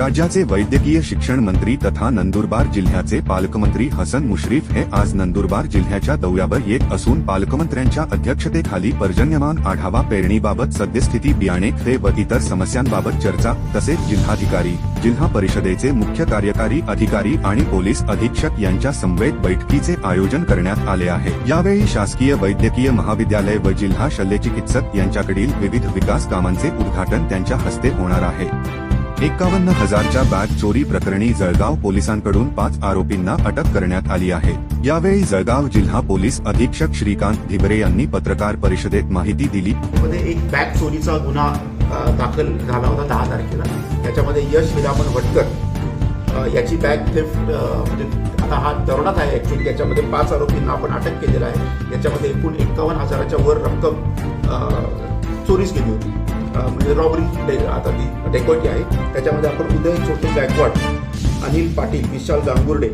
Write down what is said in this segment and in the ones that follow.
राज्याचे वैद्यकीय शिक्षण मंत्री तथा नंदुरबार जिल्ह्याचे पालकमंत्री हसन मुश्रीफ हे आज नंदुरबार जिल्ह्याच्या दौऱ्यावर येत असून पालकमंत्र्यांच्या अध्यक्षतेखाली पर्जन्यमान आढावा पेरणीबाबत सद्यस्थिती बियाणे खरे व इतर समस्यांबाबत चर्चा तसेच जिल्हाधिकारी जिल्हा परिषदेचे मुख्य कार्यकारी अधिकारी आणि पोलीस अधीक्षक यांच्या समवेत बैठकीचे आयोजन करण्यात आले आहे। यावेळी शासकीय वैद्यकीय महाविद्यालय व जिल्हा शल्यचिकित्सक यांच्याकडील विविध विकास कामांचे उद्घाटन त्यांच्या हस्ते होणार आहे। 51,000च्या बॅग चोरी प्रकरणी जळगाव पोलिसांकडून 5 आरोपींना अटक करण्यात आली आहे। यावेळी जळगाव जिल्हा पोलीस अधीक्षक श्रीकांत धिबरे यांनी पत्रकार परिषदेत माहिती दिली। एक बॅग चोरीचा गुन्हा दाखल झाला होता 10 तारखेला। त्याच्यामध्ये यश हिरामन वटकर याची बॅग थेफ्ट म्हणजे आता हा दरोडाच आहे ऍक्च्युअली। याच्यामध्ये 5 आरोपींना आपण अटक केलेला आहे। याच्यामध्ये एकूण 51,000च्या वर रक्कम चोरीस गेली होती, म्हणजे रॉबरी आता ती डेकोटी आहे। त्याच्यामध्ये आपण उदय छोटे गायकवाड, अनिल पाटील, विशाल गांगुर्डे,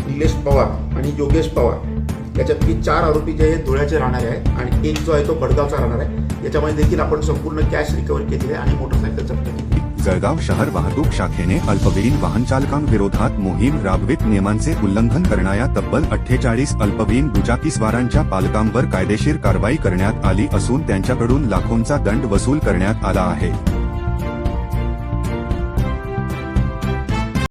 निलेश पवार आणि योगेश पवार याच्यापैकी 4 आरोपी जे आहेत धुळ्याचे राहणारे आहेत आणि एक जो आहे तो भडगावचा राहणार आहे। याच्यामध्ये देखील आपण संपूर्ण कॅश रिकव्हर केलेली आहे आणि मोटरसायकल जप्त केली। जळगाव शहर वाहतूक शाखेने अल्पवयीन वाहनचालकांविरोधात मोहीम राबवित नियमांचे उल्लंघन करणाऱ्या तब्बल 48 अल्पवयीन दुचाकीस्वारांच्या पालकांवर कायदेशीर कारवाई करण्यात आली असून त्यांच्याकडून लाखोंचा दंड वसूल करण्यात आला आहे।